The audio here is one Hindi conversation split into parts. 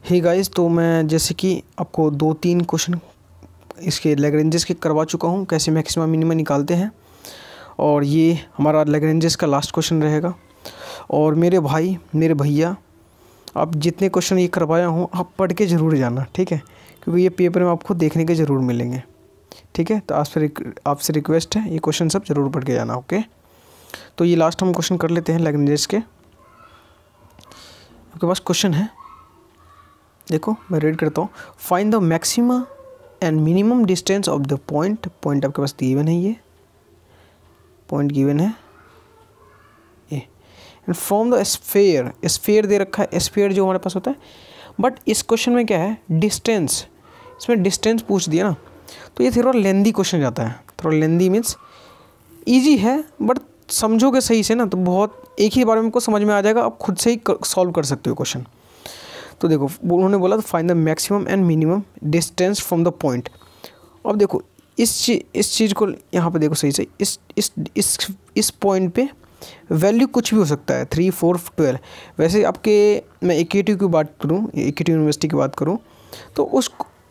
हे गाइस, तो मैं जैसे कि आपको 2-3 क्वेश्चन इसके लैग्रेंजेस के करवा चुका हूँ, कैसे मैक्सिमा मिनिमा निकालते हैं। और ये हमारा लैग्रेंजेस का लास्ट क्वेश्चन रहेगा। और मेरे भाई, मेरे भैया, आप जितने क्वेश्चन ये करवाया हूँ आप पढ़ के ज़रूर जाना, ठीक है, क्योंकि ये पेपर में आपको देखने के ज़रूर मिलेंगे, ठीक है। तो आपसे रिक्वेस्ट है, ये क्वेश्चन सब ज़रूर पढ़ के जाना, ओके। तो ये लास्ट हम क्वेश्चन कर लेते हैं लैग्रेंजेस के। आपके पास क्वेश्चन है, देखो मैं रीड करता हूँ। Find the maxima and minimum distance of the point आपके पास गिवन है, ये पॉइंट गिवन है ये। एंड फ्रॉम द स्फीयर दे रखा है, स्फीयर जो हमारे पास होता है। बट इस क्वेश्चन में क्या है, डिस्टेंस, इसमें डिस्टेंस पूछ दिया ना, तो ये थोड़ा लेंदी क्वेश्चन जाता है। थोड़ा लेंदी मीन्स ईजी है, बट समझोगे सही से ना तो बहुत एक ही बार में आपको समझ में आ जाएगा, आप खुद से ही सॉल्व कर सकते हो क्वेश्चन। तो देखो उन्होंने बोला find the maximum and minimum distance from the point. अब देखो इस चीज़ को यहाँ पे देखो सही से, इस पॉइंट पे वैल्यू कुछ भी हो सकता है, 3, 4, 12। वैसे आपके मैं AKTU की बात करूँ, AKTU यूनिवर्सिटी की बात करूँ, तो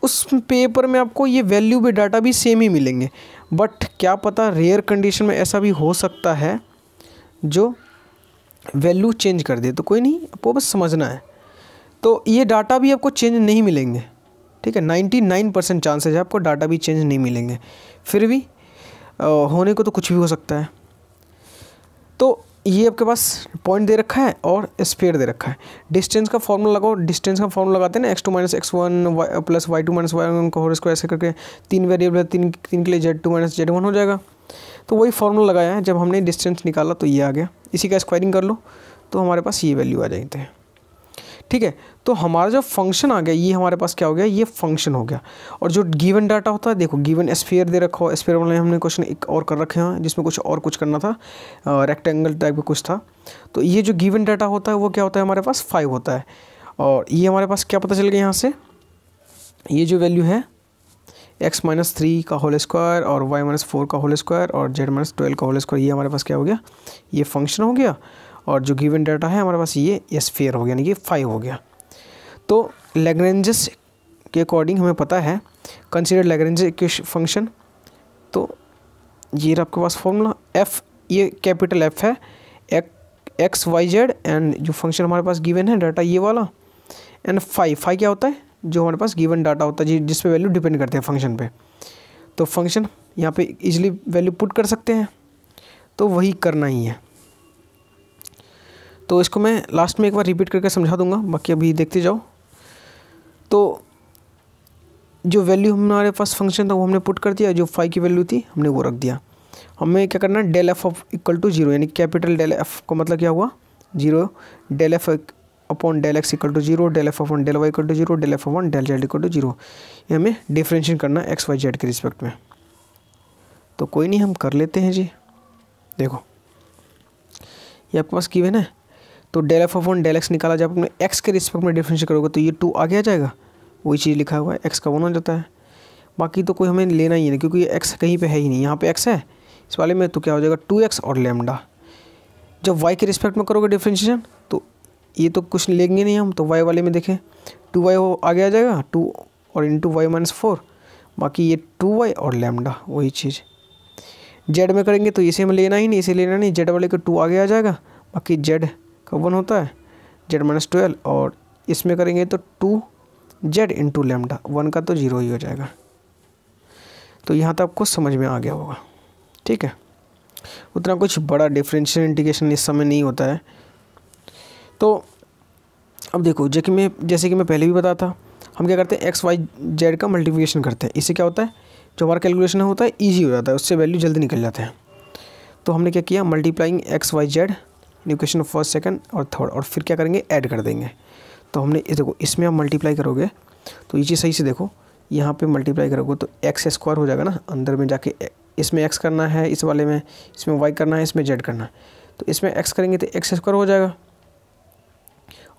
उस पेपर में आपको ये वैल्यू भी डाटा भी सेम ही मिलेंगे। बट क्या पता रेयर कंडीशन में ऐसा भी हो सकता है जो वैल्यू चेंज कर दे, तो कोई नहीं, आपको बस समझना है। तो ये डाटा भी आपको चेंज नहीं मिलेंगे, ठीक है। 99% चांसेस है आपको डाटा भी चेंज नहीं मिलेंगे, फिर भी होने को तो कुछ भी हो सकता है। तो ये आपके पास पॉइंट दे रखा है और स्फीयर दे रखा है। डिस्टेंस का फॉर्मूला लगाओ, डिस्टेंस का फॉर्मूला लगाते हैं ना, x2 - x1 plus y2 - y1 का होल स्क्वायर, ऐसे करके 3 वेरिएबल है, तीन के लिए z2 - z1 हो जाएगा। तो वही फॉर्मूला लगाया है, जब हमने डिस्टेंस निकाला तो ये आ गया। इसी का स्क्वायरिंग कर लो तो हमारे पास ये वैल्यू आ जाती है, ठीक है। तो हमारा जो फंक्शन आ गया, ये हमारे पास क्या हो गया, ये फंक्शन हो गया। और जो गिवन डाटा होता है, देखो गिवन स्फीयर दे रखा हो, स्फीयर वाले हमने क्वेश्चन एक और कर रखे हैं जिसमें कुछ करना था, रेक्टेंगल टाइप का कुछ था। तो ये जो गिवन डाटा होता है वो क्या होता है, हमारे पास 5 होता है। और ये हमारे पास क्या पता चल गया यहाँ से, ये जो वैल्यू है x - 3 का होल स्क्वायर और y - 4 का होल स्क्वायर और z - 12 का होल स्क्वायर, ये हमारे पास क्या हो गया, ये फंक्शन हो गया। और जो गिवन डाटा है हमारे पास ये स्फीयर हो गया, यानी कि 5 हो गया। तो लैग्रेंजेस के अकॉर्डिंग हमें पता है कंसीडर लैग्रेंज के फंक्शन। तो ये आपके पास फॉर्मूला f, ये कैपिटल F है, x y z, एंड जो फंक्शन हमारे पास गिवन है डाटा ये वाला, एंड 5 क्या होता है, जो हमारे पास गिवन डाटा होता है जिस पे वैल्यू डिपेंड करते हैं फंक्शन पे। तो फंक्शन यहाँ पे इजीली वैल्यू पुट कर सकते हैं, तो वही करना ही है। तो इसको मैं लास्ट में एक बार रिपीट करके समझा दूंगा, बाकी अभी देखते जाओ। तो जो वैल्यू हमारे पास फंक्शन था वो हमने पुट कर दिया, जो 5 की वैल्यू थी हमने वो रख दिया। हमें क्या करना है, डेल एफ इक्वल टू 0, यानी कैपिटल डेल एफ का मतलब क्या हुआ 0, del f upon del x equal to 0, del f upon del y equal to 0, del f upon del z equal to 0। ये हमें डिफ्रेंशिएट करना है एक्स वाई जेड के रिस्पेक्ट में। तो कोई नहीं, हम कर लेते हैं जी। देखो ये आपके पास गिवन है, तो del f upon del x निकाला, जब अपने एक्स के रिस्पेक्ट में डिफरेंशिएट करोगे तो ये 2 आगे आ जाएगा, वही चीज़ लिखा हुआ है, एक्स का 1 हो जाता है। बाकी तो कोई हमें लेना ही नहीं, क्योंकि ये एक्स कहीं पे है ही नहीं, यहाँ पे एक्स है इस वाले में, तो क्या हो जाएगा 2x और लैम्डा। जब y के रिस्पेक्ट में करोगे डिफरेंशिएशन तो ये तो कुछ लेंगे नहीं हम, तो y वाले में देखें 2y हो आगे आ जाएगा, 2 और इंटू y - 4, बाकी ये 2y और लैम्डा वही चीज़। z में करेंगे तो इसे हमें लेना ही नहीं, इसे लेना नहीं, z वाले का 2 आगे आ जाएगा, बाकी z का 1 होता है, z - 12, और इसमें करेंगे तो 2z इंटू लैम्डा, 1 का तो 0 ही हो जाएगा। तो यहाँ तक आपको समझ में आ गया होगा, ठीक है। उतना कुछ बड़ा डिफरेंशियल इंटीग्रेशन इस समय नहीं होता है। तो अब देखो जैसे कि मैं पहले भी बताया था, हम क्या करते हैं एक्स वाई जेड का मल्टीप्लिकेशन करते हैं। इससे क्या होता है, जो हमारा कैलकुलेशन होता है ईजी हो जाता है, उससे वैल्यू जल्दी निकल जाते हैं। तो हमने क्या किया, multiplying x y z equation first, second और थर्ड, और फिर क्या करेंगे, ऐड कर देंगे। तो हमने देखो इसमें आप मल्टीप्लाई करोगे तो ये चीज़ सही से देखो, यहाँ पे मल्टीप्लाई करोगे तो एक्स स्क्वायर हो जाएगा ना, अंदर में जाके इसमें x करना है, इस वाले में इसमें y करना है, इसमें z करना है। तो इसमें x करेंगे तो x स्क्वायर हो जाएगा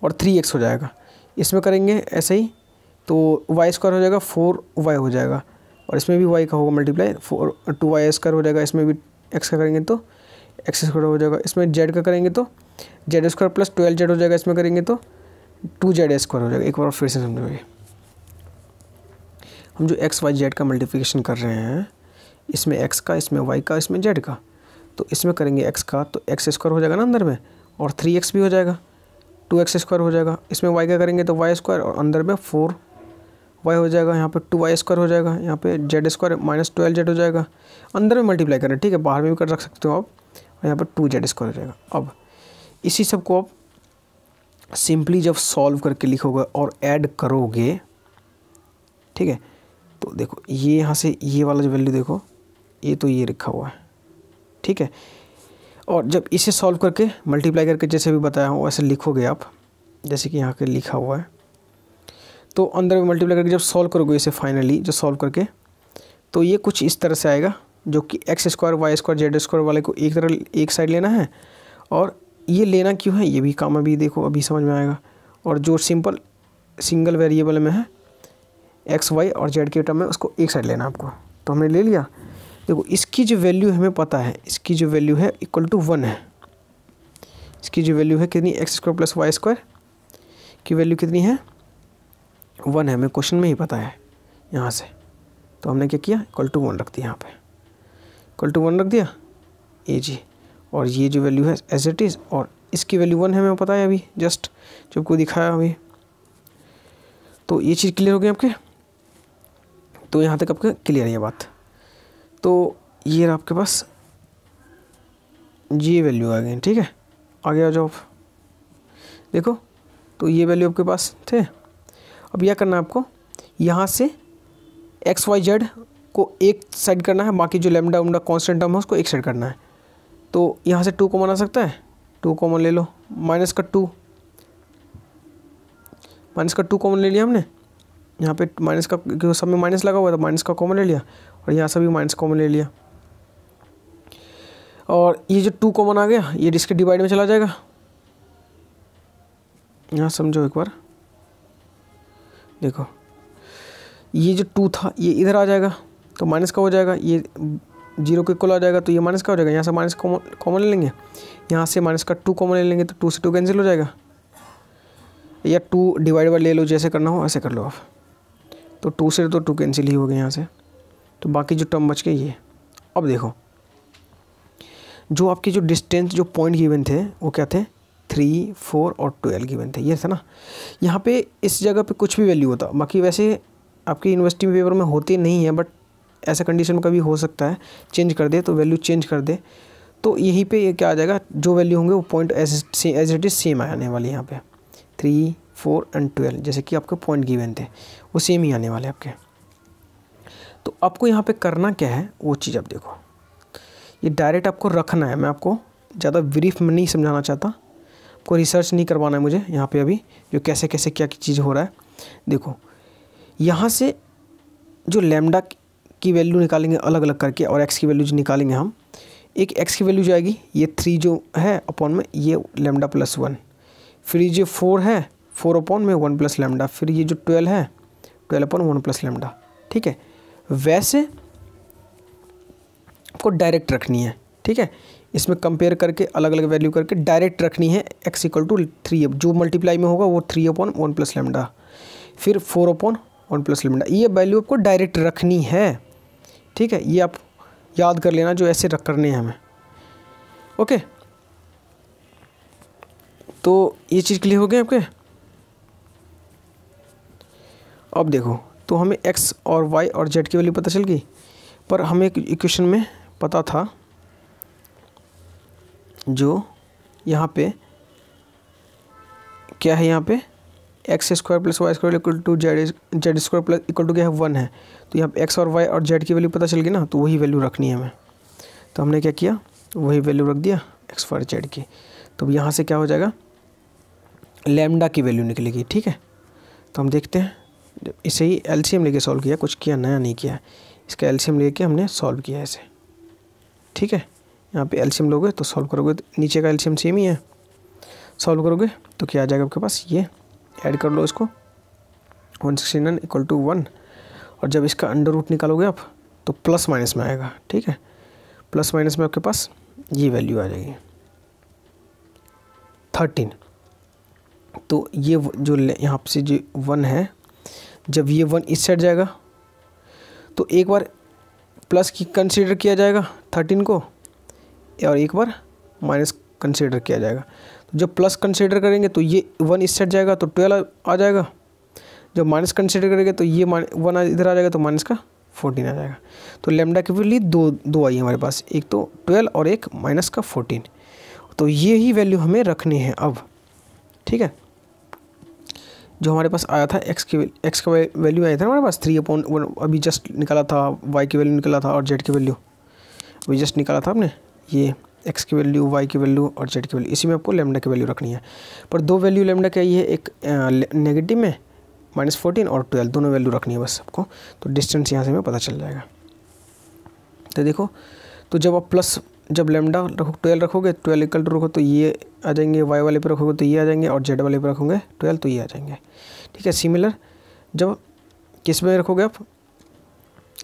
और 3x हो जाएगा। इसमें करेंगे ऐसे ही तो y स्क्वायर हो जाएगा, 4y हो जाएगा, और इसमें भी y का होगा मल्टीप्लाई, 2y स्क्वायर हो जाएगा। इसमें भी x का करेंगे तो x स्क्वायर हो जाएगा, इसमें z का करेंगे तो z स्क्वायर प्लस 12z हो जाएगा, इसमें करेंगे तो 2z² हो जाएगा। एक बार फिर से समझोगे, हम जो एक्स वाई जेड का मल्टीप्लिकेशन कर रहे हैं, इसमें x का, इसमें y का, इसमें z का, तो इसमें करेंगे x का तो x² हो जाएगा ना अंदर में, और 3x भी हो जाएगा, 2x² हो जाएगा। इसमें y का करेंगे तो y² और अंदर में 4y हो जाएगा, यहाँ पे 2y² हो जाएगा, यहाँ पे z² -12z हो जाएगा। अंदर में मल्टीप्लाई करें, ठीक है, बाहर में भी कर रख सकते हो आप, और यहाँ पर 2z² हो जाएगा। अब इसी सब को आप सिंपली जब सॉल्व करके लिखोगे और ऐड करोगे, ठीक है, तो देखो ये यहाँ से ये वाला जो वैल्यू देखो, ये तो ये लिखा हुआ है, ठीक है। और जब इसे सॉल्व करके मल्टीप्लाई करके जैसे भी बताया हूँ वैसे लिखोगे आप, जैसे कि यहाँ के लिखा हुआ है, तो अंदर में मल्टीप्लाई करके जब सॉल्व करोगे इसे फाइनली जो सॉल्व करके, तो ये कुछ इस तरह से आएगा, जो कि x² y² z² वाले को एक साइड लेना है, और ये लेना क्यों है ये भी काम अभी देखो, अभी समझ में आएगा। और जो सिंगल वेरिएबल में है x y और z के टर्म में, उसको एक साइड लेना आपको, तो हमने ले लिया। देखो इसकी जो वैल्यू हमें पता है, इसकी जो वैल्यू है इक्वल टू 1 है। इसकी जो वैल्यू है कितनी, x² + y² की वैल्यू कितनी है, 1 है, हमें क्वेश्चन में ही पता है यहाँ से। तो हमने क्या किया, इक्वल टू 1 रख दिया, यहाँ पे इक्वल टू 1 रख दिया ये जी। और ये जो वैल्यू है एज इट इज़, और इसकी वैल्यू 1 है, हमें पता है अभी जस्ट जब को दिखाया अभी। तो ये चीज़ क्लियर हो गई आपके, तो यहाँ तक आपके क्लियर है ये बात। तो ये आपके पास ये वैल्यू आ गई, ठीक है। आगे आ जाओ आप, देखो तो ये वैल्यू आपके पास थे। अब यह करना है आपको, यहाँ से एक्स वाई जेड को एक साइड करना है, बाकी जो लैम्डा उम्डा कांस्टेंट टर्म है उसको एक साइड करना है। तो यहाँ से 2 कॉमन आ सकता है, 2 कॉमन ले लो, माइनस का 2 कॉमन ले लिया हमने। यहाँ पे माइनस का, क्योंकि सब में माइनस लगा हुआ था, माइनस का कॉमन ले लिया, और यहाँ से भी माइनस कॉमन ले लिया। और ये जो 2 कॉमन आ गया, ये इसके डिवाइड में चला जाएगा। यहाँ समझो एक बार, देखो ये जो 2 था ये इधर आ जाएगा, तो माइनस का हो जाएगा, ये 0 के इक्वल आ जाएगा, तो ये माइनस का हो जाएगा। यहाँ से माइनस कॉमन ले लेंगे, यहाँ से माइनस का 2 कॉमन ले लेंगे, तो 2 से 2 कैंसिल हो जाएगा, या 2 डिवाइड बाय ले लो, जैसे करना हो ऐसे कर लो आप। तो 2 से तो 2 कैंसिल ही हो गए यहाँ से, तो बाकी जो टर्म बच गए ये। अब देखो जो आपके जो डिस्टेंस जो पॉइंट गिवन थे वो क्या थे, 3, 4 और 12 गिवन थे, ये था ना। यहाँ पे इस जगह पे कुछ भी वैल्यू होता, बाकी वैसे आपकी यूनिवर्सिटी पेपर में होती नहीं है, बट ऐसा कंडीशन में कभी हो सकता है चेंज कर दे, तो वैल्यू चेंज कर दे, तो यहीं पे ये क्या आ जाएगा, जो वैल्यू होंगे वो point as it is same आने वाली, यहाँ पे 3, 4 और 12 जैसे कि आपके पॉइंट गिवन थे वो सेम ही आने वाले आपके। तो आपको यहाँ पे करना क्या है वो चीज़ आप देखो, ये डायरेक्ट आपको रखना है। मैं आपको ज़्यादा ब्रीफ में नहीं समझाना चाहता, आपको रिसर्च नहीं करवाना है मुझे यहाँ पे अभी, जो कैसे कैसे क्या चीज़ हो रहा है। देखो यहाँ से जो लैम्डा की वैल्यू निकालेंगे अलग अलग करके, और एक्स की वैल्यू जो निकालेंगे हम, एक एक्स की वैल्यू जो आएगी ये 3 जो है अपॉन में ये लैम्डा प्लस 1, फिर ये जो 4 है 4 अपॉन में 1 प्लस लैम्डा, फिर ये जो 12 है 12 अपॉन 1 प्लस लैम्डा, ठीक है। वैसे आपको डायरेक्ट रखनी है, ठीक है। इसमें कंपेयर करके अलग अलग वैल्यू करके डायरेक्ट रखनी है, x इक्वल टू 3, जो मल्टीप्लाई में होगा वो 3 अपॉन 1 प्लस लैम्डा, फिर 4 अपॉन 1 प्लस लैम्डा, ये वैल्यू आपको डायरेक्ट रखनी है, ठीक है। ये आप याद कर लेना, जो ऐसे रख करने हैं हमें, ओके। तो ये चीज़ क्लियर हो गई आपके। अब देखो तो हमें x और y और z की वैल्यू पता चल गई, पर हमें एक इक्वेशन में पता था जो यहाँ पे क्या है, यहाँ पे x² + y² equal to z² plus equal to क्या है 1 है। तो यहाँ पे x और y और z की वैल्यू पता चल गई ना, तो वही वैल्यू रखनी है हमें। तो हमने क्या किया, वही वैल्यू रख दिया x और z की। तो यहाँ से क्या हो जाएगा, लैम्डा की वैल्यू निकलेगी, ठीक है। तो हम देखते हैं, इसे ही एलसीएम लेके सॉल्व किया, कुछ किया नया नहीं किया, इसका एलसीएम लेके हमने सॉल्व किया ऐसे, ठीक है। यहाँ पे एलसीएम लोगे तो सॉल्व करोगे तो नीचे का एलसीएम सेम ही है, सॉल्व करोगे तो क्या आ जाएगा आपके पास, ये ऐड कर लो इसको 169 इक्वल टू 1, और जब इसका अंडर रूट निकालोगे आप तो प्लस माइनस में आएगा, ठीक है। प्लस माइनस में आपके पास ये वैल्यू आ जाएगी 13, तो ये जो यहाँ से जो 1 है, जब ये 1 इस साइड जाएगा तो एक बार प्लस की कंसीडर किया जाएगा 13 को, और एक बार माइनस कंसीडर किया जाएगा। तो जब प्लस कंसीडर करेंगे तो ये 1 इस साइड जाएगा तो 12 आ जाएगा। जब माइनस कंसीडर करेंगे तो ये 1 इधर आ जाएगा तो माइनस का 14 आ जाएगा। तो लैम्डा की वैल्यू दो आई हमारे पास, एक तो 12 और एक माइनस का 14। तो ये ही वैल्यू हमें रखनी है अब, ठीक है। जो हमारे पास आया था एक्स का वैल्यू आया था हमारे पास 3/1, अभी जस्ट निकाला था, वाई की वैल्यू निकाला था और जेड की वैल्यू अभी जस्ट निकाला था आपने। ये एक्स की वैल्यू, वाई की वैल्यू और जेड की वैल्यू, इसी में आपको लैम्डा की वैल्यू रखनी है। पर दो वैल्यू लैम्डा की आई है, एक नेगेटिव में -14 और 12, दोनों वैल्यू रखनी है बस आपको। तो डिस्टेंस यहाँ से हमें पता चल जाएगा। तो देखो, तो जब आप जब लैम्डा रखो 12 रखोगे, 12 इक्वल टू रखो तो ये आ जाएंगे, वाई वाले पे रखोगे तो ये आ जाएंगे, और जेड वाले पे रखोगे 12 तो ये आ जाएंगे, ठीक है। सिमिलर जब किस में रखोगे आप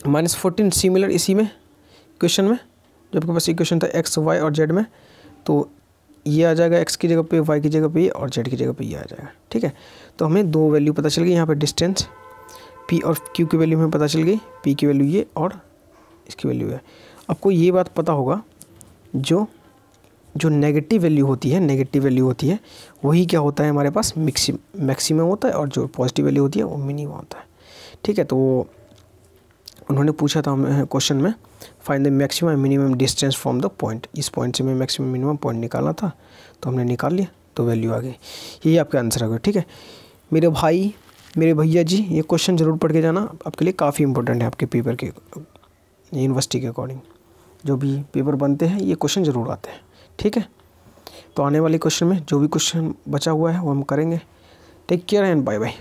-14, सिमिलर इसी में क्वेश्चन में जब आपके पास इक्वेशन था एक्स वाई और जेड में, तो ये आ जाएगा एक्स की जगह पे, वाई की जगह पे ये, और जेड की जगह पे ये आ जाएगा, ठीक है। तो हमें दो वैल्यू पता चल गई यहाँ पे, डिस्टेंस पी और क्यू की वैल्यू हमें पता चल गई, पी की वैल्यू ये और इसकी वैल्यू है। आपको ये बात पता होगा, जो नेगेटिव वैल्यू होती है वही क्या होता है हमारे पास मैक्सिमम होता है, और जो पॉजिटिव वैल्यू होती है वो मिनिमम होता है, ठीक है। तो उन्होंने पूछा था हमें क्वेश्चन में, find the maximum and minimum distance from the point. इस पॉइंट से हमें मैक्सिमम मिनिमम पॉइंट निकालना था, तो हमने निकाल लिया, तो वैल्यू आ गई। यही आपका आंसर होगा, ठीक है। मेरे भाई, मेरे भैया जी, ये क्वेश्चन ज़रूर पढ़ के जाना, आपके लिए काफ़ी इंपॉर्टेंट है। आपके पेपर के यूनिवर्सिटी के अकॉर्डिंग जो भी पेपर बनते हैं ये क्वेश्चन ज़रूर आते हैं, ठीक है। तो आने वाले क्वेश्चन में जो भी क्वेश्चन बचा हुआ है वो हम करेंगे। Take care and bye bye.